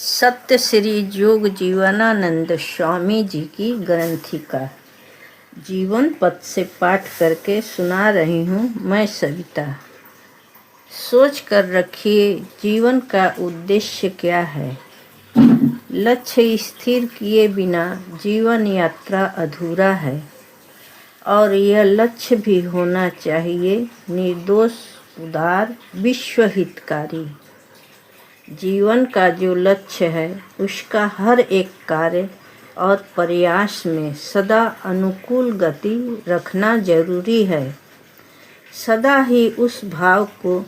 सत्य श्री योग जीवनानंद स्वामी जी की ग्रंथिका जीवन पथ से पाठ करके सुना रही हूँ मैं सविता। सोच कर रखिए जीवन का उद्देश्य क्या है। लक्ष्य स्थिर किए बिना जीवन यात्रा अधूरा है और यह लक्ष्य भी होना चाहिए निर्दोष, उदार, विश्व हितकारी। जीवन का जो लक्ष्य है उसका हर एक कार्य और प्रयास में सदा अनुकूल गति रखना जरूरी है। सदा ही उस भाव को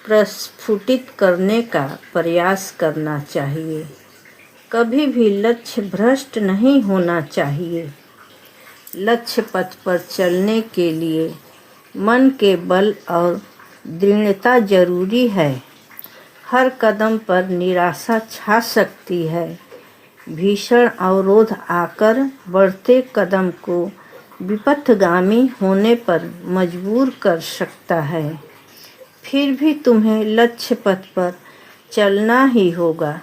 प्रस्फुटित करने का प्रयास करना चाहिए। कभी भी लक्ष्य भ्रष्ट नहीं होना चाहिए। लक्ष्य पथ पर चलने के लिए मन के बल और दृढ़ता जरूरी है। हर कदम पर निराशा छा सकती है। भीषण अवरोध आकर बढ़ते कदम को विपथगामी होने पर मजबूर कर सकता है। फिर भी तुम्हें लक्ष्य पथ पर चलना ही होगा,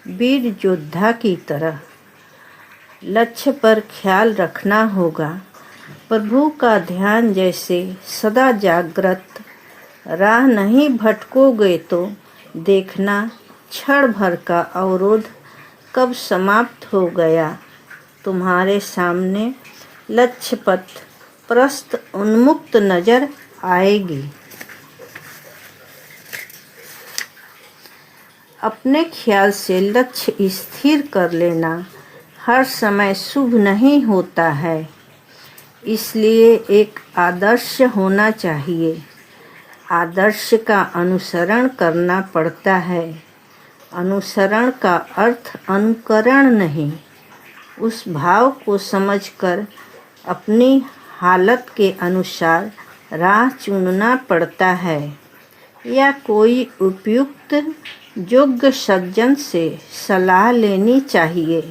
वीर योद्धा की तरह। लक्ष्य पर ख्याल रखना होगा, प्रभु का ध्यान जैसे सदा जागृत। राह नहीं भटकोगे तो देखना क्षण भर का अवरोध कब समाप्त हो गया। तुम्हारे सामने लक्ष्य पथ प्रस्त उन्मुक्त नजर आएगी। अपने ख्याल से लक्ष्य स्थिर कर लेना हर समय शुभ नहीं होता है, इसलिए एक आदर्श होना चाहिए। आदर्श का अनुसरण करना पड़ता है। अनुसरण का अर्थ अनुकरण नहीं। उस भाव को समझकर अपनी हालत के अनुसार राह चुनना पड़ता है या कोई उपयुक्त योग्य सज्जन से सलाह लेनी चाहिए।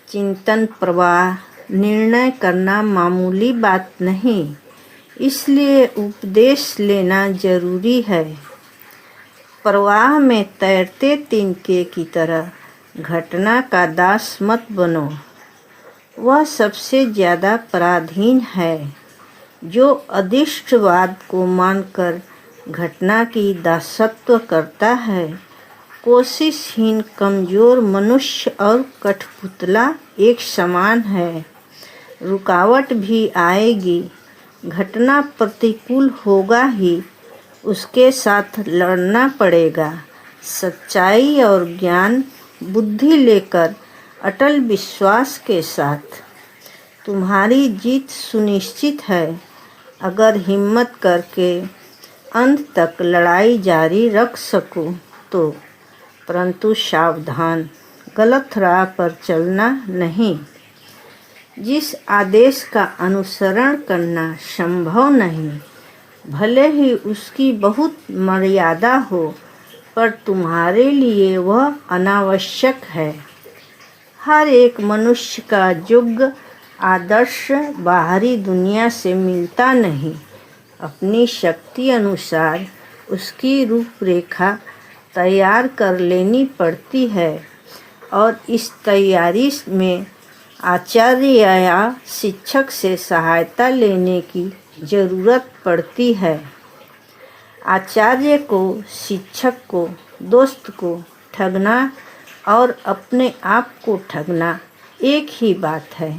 चिंतन प्रवाह निर्णय करना मामूली बात नहीं, इसलिए उपदेश लेना जरूरी है। प्रवाह में तैरते तिनके की तरह घटना का दास मत बनो। वह सबसे ज़्यादा पराधीन है जो अदृष्टवाद को मानकर घटना की दासत्व करता है। कोशिशहीन कमज़ोर मनुष्य और कठपुतला एक समान है। रुकावट भी आएगी, घटना प्रतिकूल होगा ही, उसके साथ लड़ना पड़ेगा। सच्चाई और ज्ञान बुद्धि लेकर अटल विश्वास के साथ तुम्हारी जीत सुनिश्चित है अगर हिम्मत करके अंत तक लड़ाई जारी रख सको तो। परंतु सावधान, गलत राह पर चलना नहीं। जिस आदेश का अनुसरण करना संभव नहीं, भले ही उसकी बहुत मर्यादा हो, पर तुम्हारे लिए वह अनावश्यक है। हर एक मनुष्य का योग्य आदर्श बाहरी दुनिया से मिलता नहीं। अपनी शक्ति अनुसार उसकी रूपरेखा तैयार कर लेनी पड़ती है और इस तैयारी में आचार्य या शिक्षक से सहायता लेने की ज़रूरत पड़ती है। आचार्य को, शिक्षक को, दोस्त को ठगना और अपने आप को ठगना एक ही बात है।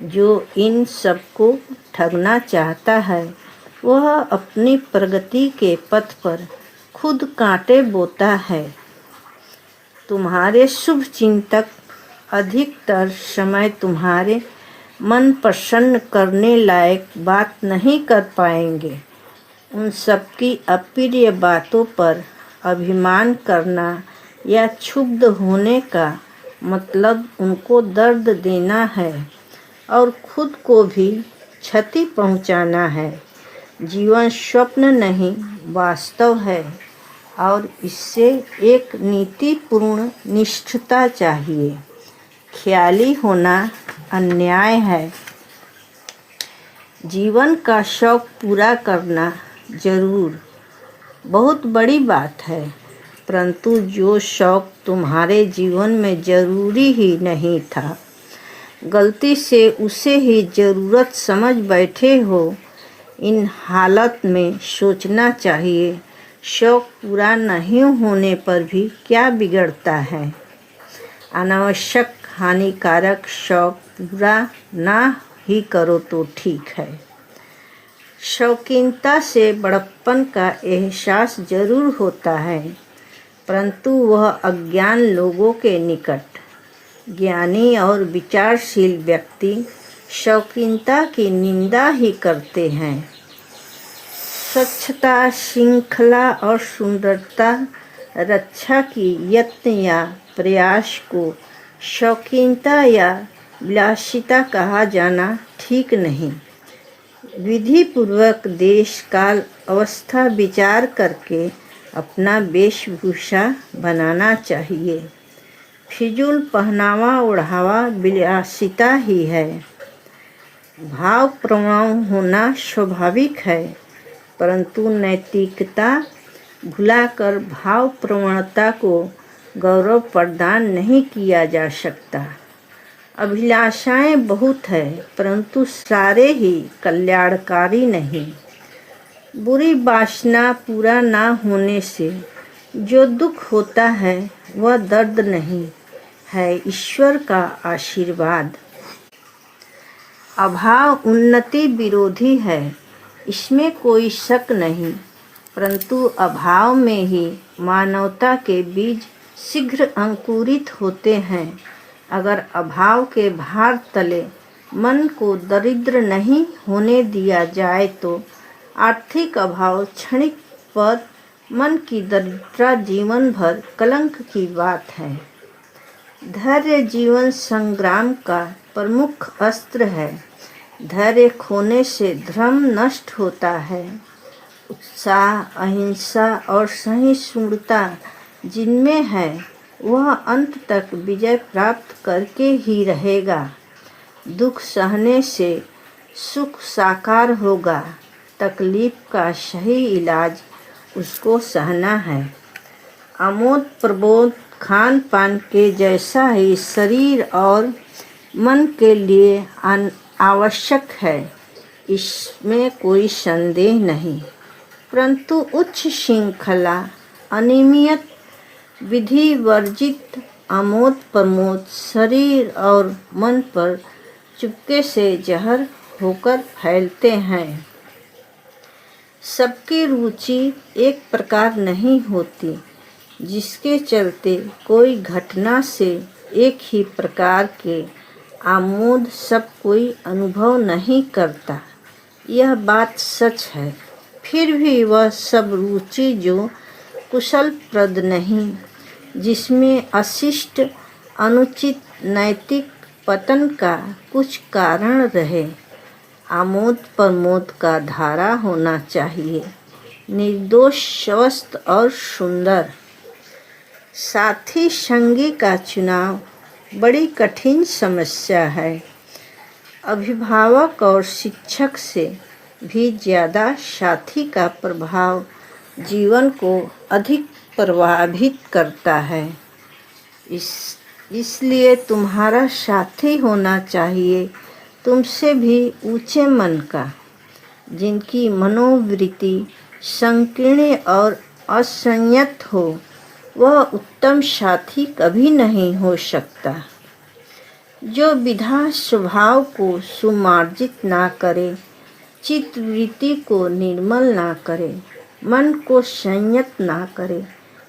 जो इन सबको ठगना चाहता है वह अपनी प्रगति के पथ पर खुद कांटे बोता है। तुम्हारे शुभ चिंतक अधिकतर समय तुम्हारे मन प्रसन्न करने लायक बात नहीं कर पाएंगे। उन सबकी अप्रिय बातों पर अभिमान करना या क्षुब्ध होने का मतलब उनको दर्द देना है और खुद को भी क्षति पहुंचाना है। जीवन स्वप्न नहीं, वास्तव है और इससे एक नीतिपूर्ण निष्ठता चाहिए। ख्याली होना अन्याय है। जीवन का शौक पूरा करना जरूर बहुत बड़ी बात है, परंतु जो शौक तुम्हारे जीवन में जरूरी ही नहीं था, गलती से उसे ही ज़रूरत समझ बैठे हो। इन हालत में सोचना चाहिए, शौक पूरा नहीं होने पर भी क्या बिगड़ता है। अनावश्यक हानिकारक शौक पूरा ना ही करो तो ठीक है। शौकीनता से बड़प्पन का एहसास जरूर होता है, परंतु वह अज्ञान लोगों के निकट। ज्ञानी और विचारशील व्यक्ति शौकीनता की निंदा ही करते हैं। स्वच्छता, श्रृंखला और सुंदरता रक्षा की यत्न या प्रयास को शौकीनता या विलासिता कहा जाना ठीक नहीं। विधि पूर्वक देश काल अवस्था विचार करके अपना वेशभूषा बनाना चाहिए। फिजूल पहनावा ओढ़ावा विलासिता ही है। भाव प्रवण होना स्वाभाविक है, परंतु नैतिकता भुलाकर भाव प्रवणता को गौरव प्रदान नहीं किया जा सकता। अभिलाषाएं बहुत है, परंतु सारे ही कल्याणकारी नहीं। बुरी वासना पूरा ना होने से जो दुख होता है वह दर्द नहीं है, ईश्वर का आशीर्वाद। अभाव उन्नति विरोधी है, इसमें कोई शक नहीं, परंतु अभाव में ही मानवता के बीज शीघ्र अंकुरित होते हैं। अगर अभाव के भार तले मन को दरिद्र नहीं होने दिया जाए तो आर्थिक अभाव क्षणिक पर मन की दरिद्रता जीवन भर कलंक की बात है। धैर्य जीवन संग्राम का प्रमुख अस्त्र है। धैर्य खोने से धर्म नष्ट होता है। उत्साह, अहिंसा और सहिष्णुता जिनमें है वह अंत तक विजय प्राप्त करके ही रहेगा। दुख सहने से सुख साकार होगा। तकलीफ का सही इलाज उसको सहना है। आमोद प्रमोद खान पान के जैसा ही शरीर और मन के लिए आवश्यक है, इसमें कोई संदेह नहीं, परंतु उच्च श्रृंखला, अनियमित, विधि वर्जित आमोद प्रमोद शरीर और मन पर चुपके से जहर होकर फैलते हैं। सबकी रुचि एक प्रकार नहीं होती, जिसके चलते कोई घटना से एक ही प्रकार के आमोद सब कोई अनुभव नहीं करता। यह बात सच है। फिर भी वह सब रुचि जो कुशलप्रद नहीं, जिसमें अशिष्ट अनुचित नैतिक पतन का कुछ कारण रहे, आमोद प्रमोद का धारा होना चाहिए, निर्दोष, स्वस्थ और सुंदर। साथी संगी का चुनाव बड़ी कठिन समस्या है। अभिभावक और शिक्षक से भी ज़्यादा साथी का प्रभाव जीवन को अधिक प्रभावित करता है। इसलिए तुम्हारा साथी होना चाहिए तुमसे भी ऊंचे मन का, जिनकी मनोवृत्ति संकीर्ण और असंयत हो। वह उत्तम साथी कभी नहीं हो सकता। जो विधा स्वभाव को सुमार्जित ना करे, चित्तवृत्ति को निर्मल ना करे, मन को संयत ना करे,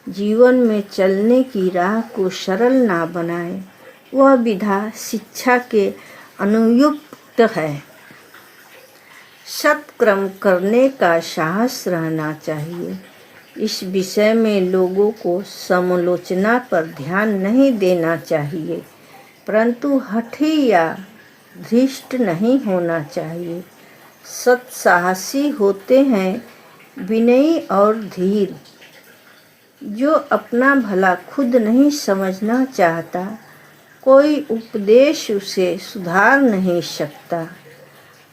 जीवन में चलने की राह को सरल ना बनाए, वह विधा शिक्षा के अनुयुक्त है। सत्कर्म करने का साहस रहना चाहिए। इस विषय में लोगों को समालोचना पर ध्यान नहीं देना चाहिए, परंतु हठी या धृष्ट नहीं होना चाहिए। सत्साहसी होते हैं विनयी और धीर। जो अपना भला खुद नहीं समझना चाहता, कोई उपदेश उसे सुधार नहीं सकता।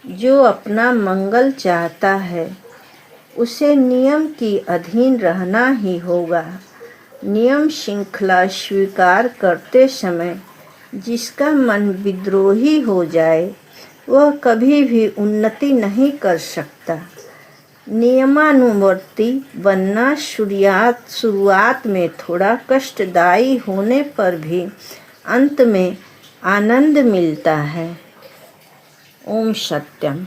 जो अपना मंगल चाहता है, उसे नियम की अधीन रहना ही होगा। नियम श्रृंखला स्वीकार करते समय जिसका मन विद्रोही हो जाए वह कभी भी उन्नति नहीं कर सकता। नियमानुवर्ती बनना शुरुआत में थोड़ा कष्टदायी होने पर भी अंत में आनंद मिलता है। ओम सत्यम।